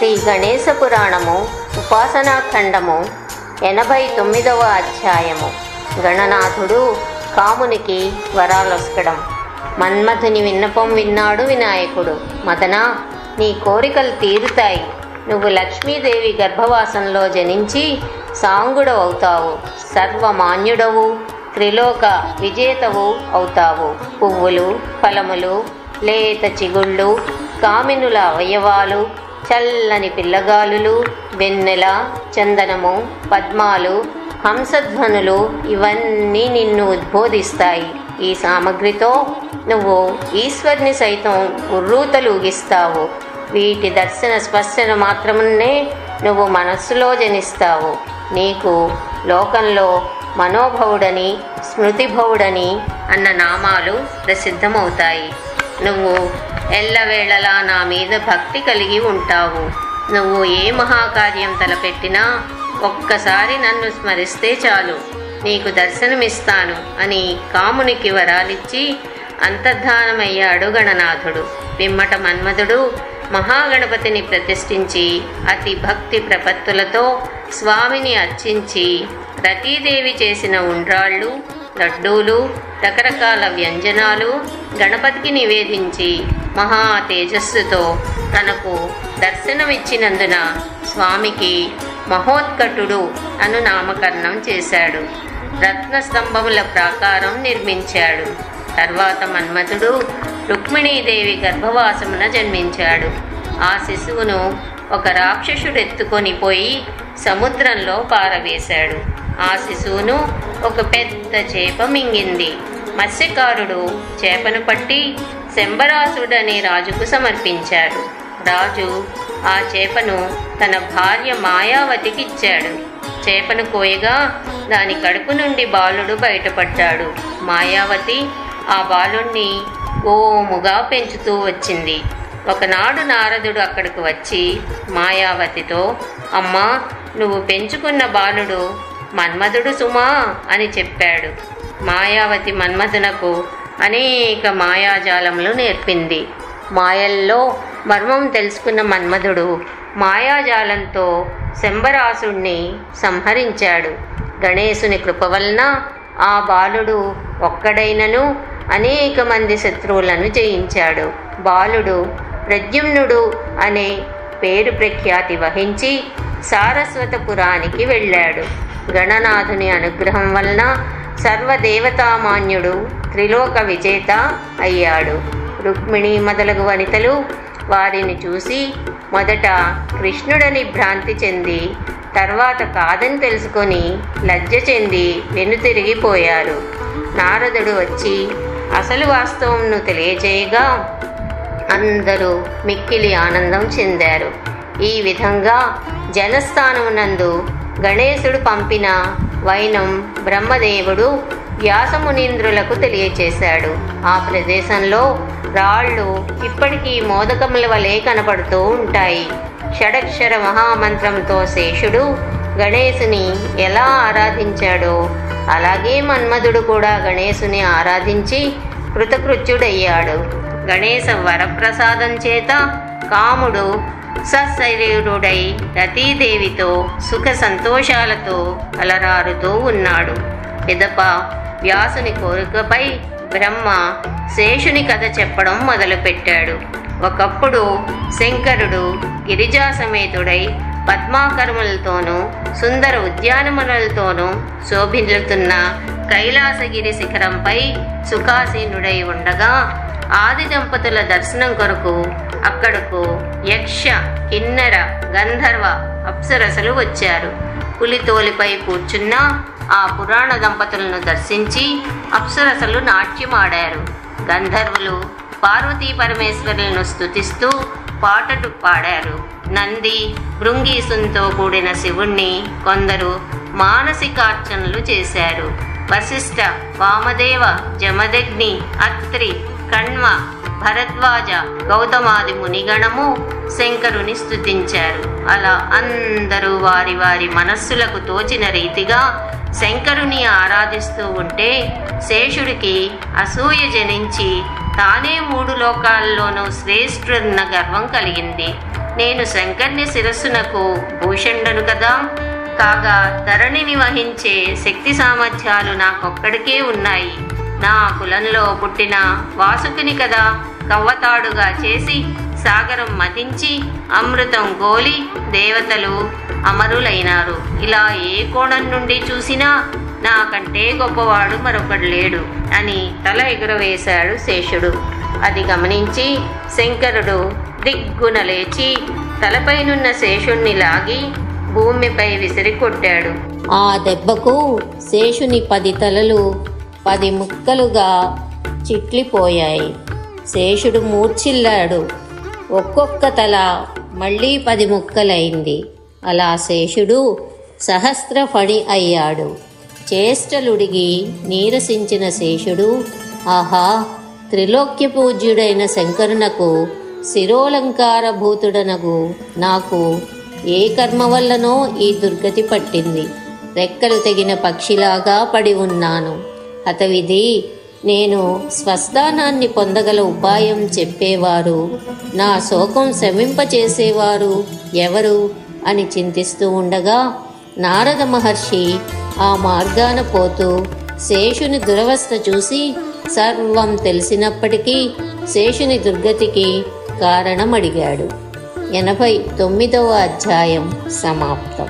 శ్రీ గణేశ పురాణము ఉపాసనాఖండము 89వ అధ్యాయము. గణనాథుడు కామునికి వరాలొసకడం. మన్మథుని విన్నపం విన్నాడు వినాయకుడు. మదనా, నీ కోరికలు తీరుతాయి. నువ్వు లక్ష్మీదేవి గర్భవాసంలో జనించి సాంగుడవవుతావు. సర్వమాన్యుడవు, త్రిలోక విజేతవు అవుతావు. పువ్వులు, ఫలములు, లేత చిగుళ్ళు, కామినుల అవయవాలు, చల్లని పిల్లగాలులు, వెన్నెల, చందనము, పద్మాలు, హంసధ్వనులు ఇవన్నీ నిన్ను ఉద్బోధిస్తాయి. ఈ సామగ్రితో నువ్వు ఈశ్వరుని సైతం ఉర్రూతలూగిస్తావు. వీటి దర్శన స్పర్శన మాత్రమే నువ్వు మనస్సులో జనిస్తావు. నీకు లోకంలో మనోభవుడని, స్మృతిభవుడని అన్న నామాలు ప్రసిద్ధమవుతాయి. నువ్వు ఎల్లవేళలా నా మీద భక్తి కలిగి ఉంటావు. నువ్వు ఏ మహాకార్యం తలపెట్టినా ఒక్కసారి నన్ను స్మరిస్తే చాలు, నీకు దర్శనమిస్తాను అని కామునికి వరాలిచ్చి అంతర్ధానమయ్యాడు గణనాథుడు. పిమ్మట మన్మథుడు మహాగణపతిని ప్రతిష్ఠించి అతి భక్తి ప్రపత్తులతో స్వామిని అర్చించి రతీదేవి చేసిన ఉండ్రాళ్ళు, లడ్డూలు, రకరకాల వ్యంజనాలు గణపతికి నివేదించి మహా తేజస్సుతో తనకు దర్శనమిచ్చినందున స్వామికి మహోత్కటుడు అను నామకరణం చేశాడు. రత్నస్తంభముల ప్రాకారం నిర్మించాడు. తర్వాత మన్మథుడు రుక్మిణీదేవి గర్భవాసమున జన్మించాడు. ఆ శిశువును ఒక రాక్షసుడు ఎత్తుకొని పోయి సముద్రంలో పారవేశాడు. ఆ శిశువును ఒక పెద్ద చేప మింగింది. మత్స్యకారుడు చేపను పట్టి శంబరాసుడనే రాజుకు సమర్పించాడు. రాజు ఆ చేపను తన భార్య మాయావతికి ఇచ్చాడు. చేపను కోయగా దాని కడుపు నుండి బాలుడు బయటపడ్డాడు. మాయావతి ఆ బాలుణ్ణి గోముగా పెంచుతూ వచ్చింది. ఒకనాడు నారదుడు అక్కడికి వచ్చి మాయావతితో, అమ్మా, నువ్వు పెంచుకున్న బాలుడు మన్మథుడు సుమా అని చెప్పాడు. మాయావతి మన్మథునకు అనేక మాయాజాలములు నేర్పింది. మాయల్లో మర్మం తెలుసుకున్న మన్మథుడు మాయాజాలంతో శంబరాసుణ్ణి సంహరించాడు. గణేశుని కృప వలన ఆ బాలుడు ఒక్కడైనను అనేక మంది శత్రువులను జయించాడు. బాలుడు ప్రద్యుమ్నుడు అనే పేరు ప్రఖ్యాతి వహించి సారస్వతపురానికి వెళ్ళాడు. గణనాథుని అనుగ్రహం వలన సర్వదేవతామాన్యుడు, త్రిలోక విజేత అయ్యాడు. రుక్మిణి మొదలగు వనితలు వారిని చూసి మొదట కృష్ణుడని భ్రాంతి చెంది తర్వాత కాదని తెలుసుకొని లజ్జ చెంది వెనుతిరిగిపోయారు. నారదుడు వచ్చి అసలు వాస్తవంను తెలియజేయగా అందరూ మిక్కిలి ఆనందం చెందారు. ఈ విధంగా జనస్థానమునందు గణేశుడు పంపిన వైనం బ్రహ్మదేవుడు వ్యాసమునీంద్రులకు తెలియచేశాడు. ఆ ప్రదేశంలో రాళ్ళు ఇప్పటికీ మోదకముల వలె కనపడుతూ ఉంటాయి. షడక్షర మహామంత్రంతో శేషుడు గణేశుని ఎలా ఆరాధించాడో అలాగే మన్మథుడు కూడా గణేశుని ఆరాధించి కృతకృత్యుడయ్యాడు. గణేశ వరప్రసాదం చేత కాముడు సశరీరుడై రతీదేవితో సుఖ సంతోషాలతో అలరారుతూ ఉన్నాడు. పిదప వ్యాసుని కోరికపై బ్రహ్మ శేషుని కథ చెప్పడం మొదలుపెట్టాడు. ఒకప్పుడు శంకరుడు గిరిజా సమేతుడై పద్మాకర్ములతోనూ సుందర ఉద్యానవనాలతోనూ శోభిల్లుతున్న కైలాసగిరి శిఖరంపై సుఖాసీనుడై ఉండగా ఆది దంపతుల దర్శనం కొరకు అక్కడకు యక్ష, కిన్నెర, గంధర్వ, అప్సరసలు వచ్చారు. పులితోలిపై కూర్చున్న ఆ పురాణ దంపతులను దర్శించి అప్సరసలు నాట్యమాడారు. గంధర్వులు పార్వతీ పరమేశ్వరులను స్తుతిస్తూ పాటలు పాడారు. నంది, భృంగీసుంతో కూడిన శివుణ్ణి కొందరు మానసికార్చనలు చేశారు. వశిష్ఠ, వామదేవ, జమదగ్ని, అత్రి, కణ్వ, భరద్వాజ, గౌతమాది మునిగణము శంకరుని స్తుతించారు. అలా అందరూ వారి వారి మనస్సులకు తోచిన రీతిగా శంకరుని ఆరాధిస్తూ ఉంటే శేషుడికి అసూయ జనించి తానే 3 లోకాల్లోనూ శ్రేష్ఠుడన్న గర్వం కలిగింది. నేను శంకర్ని శిరస్సునకు భూషణుడను కదా. కాగా ధరణిని వహించే శక్తి సామర్థ్యాలు నాకొక్కడికే ఉన్నాయి. నా కులంలో పుట్టిన వాసుకిని కదా కవ్వతాడుగా చేసి సాగరం మతించి అమృతం గోలి దేవతలు అమరులైనారు. ఇలా ఏ కోణం నుండి చూసినా నాకంటే గొప్పవాడు మరొకడు లేడు అని తల ఎగురవేశాడు శేషుడు. అది గమనించి శంకరుడు దిగ్గున లేచి తలపైనున్న శేషుణ్ణి లాగి భూమిపై విసిరి కొట్టాడు. ఆ దెబ్బకు శేషుని 10 తలలు 10 ముక్కలుగా చిట్లిపోయాయి. శేషుడు మూర్ఛిల్లాడు. ఒక్కొక్క తల మళ్ళీ 10 ముక్కలైంది. అలా శేషుడు సహస్రఫణి అయ్యాడు. చేష్టలుడిగి నీరసించిన శేషుడు, ఆహా, త్రిలోక్య పూజ్యుడైన శంకరునకు శిరోలంకారభూతుడనగు నాకు ఏ కర్మ వల్లనో ఈ దుర్గతి పట్టింది. రెక్కలు తెగిన పక్షిలాగా పడి ఉన్నాను. హతవిధి, నేను స్వస్థానాన్ని పొందగల ఉపాయం చెప్పేవారు, నా శోకం శమింపచేసేవారు ఎవరు అని చింతిస్తూ ఉండగా నారద మహర్షి ఆ మార్గాన పోతూ శేషుని దురవస్థ చూసి సర్వం తెలిసినప్పటికీ శేషుని దుర్గతికి కారణం అడిగాడు. 89వ అధ్యాయం సమాప్తం.